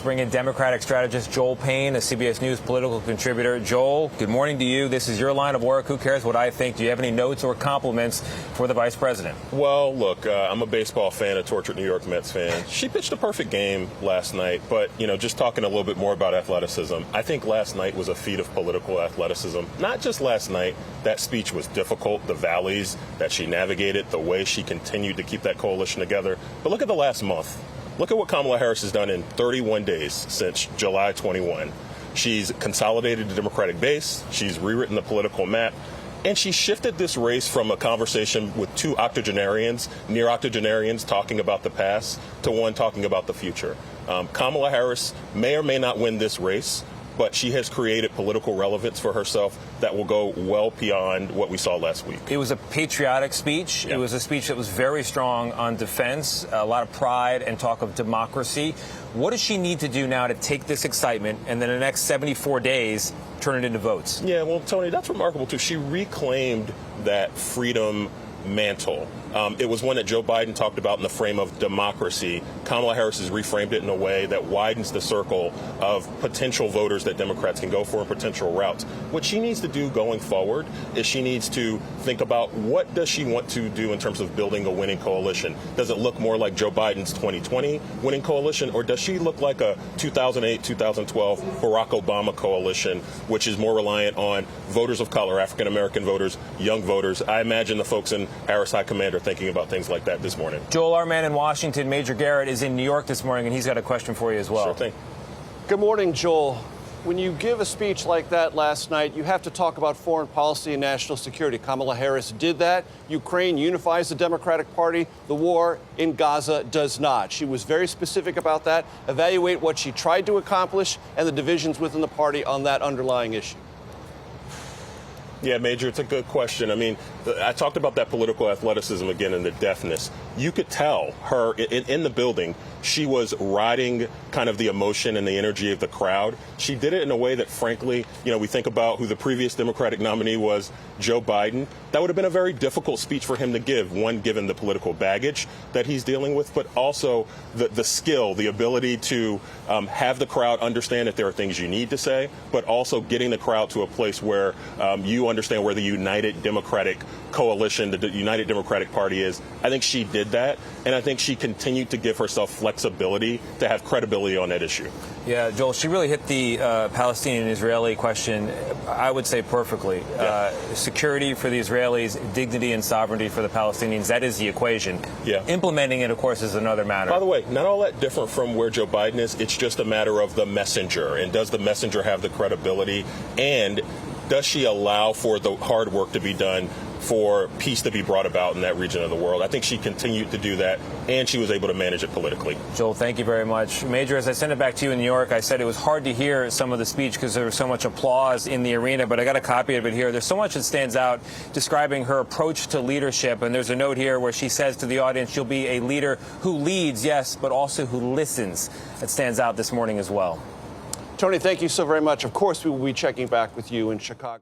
bring in Democratic strategist Joel Payne, a CBS News political contributor. Joel, good morning to you. This is your line of work. Who cares what I think? Do you have any notes or compliments for the vice president? Well, look, I'm a baseball fan, a tortured New York Mets fan. She pitched a perfect game last night, but, just talking a little bit more about athleticism, I think last night was a feat of political athleticism. Not just last night. That speech was difficult, the valleys that she navigated, the way she continued to keep that coalition together. But look at the last month. Look at what Kamala Harris has done in 31 days since July 21. She's consolidated the Democratic base. She's rewritten the political map. And she shifted this race from a conversation with two octogenarians, near octogenarians, talking about the past to one talking about the future. Kamala Harris may or may not win this race, but she has created political relevance for herself that will go well beyond what we saw last week. It was a patriotic speech. Yeah. It was a speech that was very strong on defense, a lot of pride and talk of democracy. What does she need to do now to take this excitement and then the next 74 days turn it into votes? Yeah, well, Tony, that's remarkable, too. She reclaimed that freedom mantle. It was one that Joe Biden talked about in the frame of democracy. Kamala Harris has reframed it in a way that widens the circle of potential voters that Democrats can go for and potential routes. What she needs to do going forward is she needs to think about what does she want to do in terms of building a winning coalition. Does it look more like Joe Biden's 2020 winning coalition, or does she look like a 2008, 2012 Barack Obama coalition, which is more reliant on voters of color, African-American voters, young voters? I imagine the folks in Harris High Command are thinking about things like that this morning. Joel, our man in Washington, Major Garrett, is in New York this morning, and he's got a question for you as well. Sure thing. Good morning, Joel. When you give a speech like that last night, you have to talk about foreign policy and national security. Kamala Harris did that. Ukraine unifies the Democratic Party. The war in Gaza does not. She was very specific about that. Evaluate what she tried to accomplish and the divisions within the party on that underlying issue. Yeah, Major, it's a good question. I mean, I talked about that political athleticism again and the deftness. You could tell her in the building, she was riding kind of the emotion and the energy of the crowd. She did it in a way that, frankly, we think about who the previous Democratic nominee was, Joe Biden. That would have been a very difficult speech for him to give, one, given the political baggage that he's dealing with, but also the skill, the ability to have the crowd understand that there are things you need to say, but also getting the crowd to a place where you understand where the United Democratic Coalition, the United Democratic Party is. I think she did that, and I think she continued to give herself flexibility to have credibility on that issue. Yeah, Joel, she really hit the Palestinian-Israeli question, I would say, perfectly. Yeah. Security for the Israelis, dignity and sovereignty for the Palestinians, that is the equation. Yeah. Implementing it, of course, is another matter. By the way, not all that different from where Joe Biden is. It's just a matter of the messenger, and does the messenger have the credibility, and does she allow for the hard work to be done for peace to be brought about in that region of the world? I think she continued to do that, and she was able to manage it politically. Joel, thank you very much. Major, as I sent it back to you in New York, I said it was hard to hear some of the speech because there was so much applause in the arena, but I got a copy of it here. There's so much that stands out describing her approach to leadership, and there's a note here where she says to the audience she'll be a leader who leads, yes, but also who listens. That stands out this morning as well. Tony, thank you so very much. Of course, we will be checking back with you in Chicago.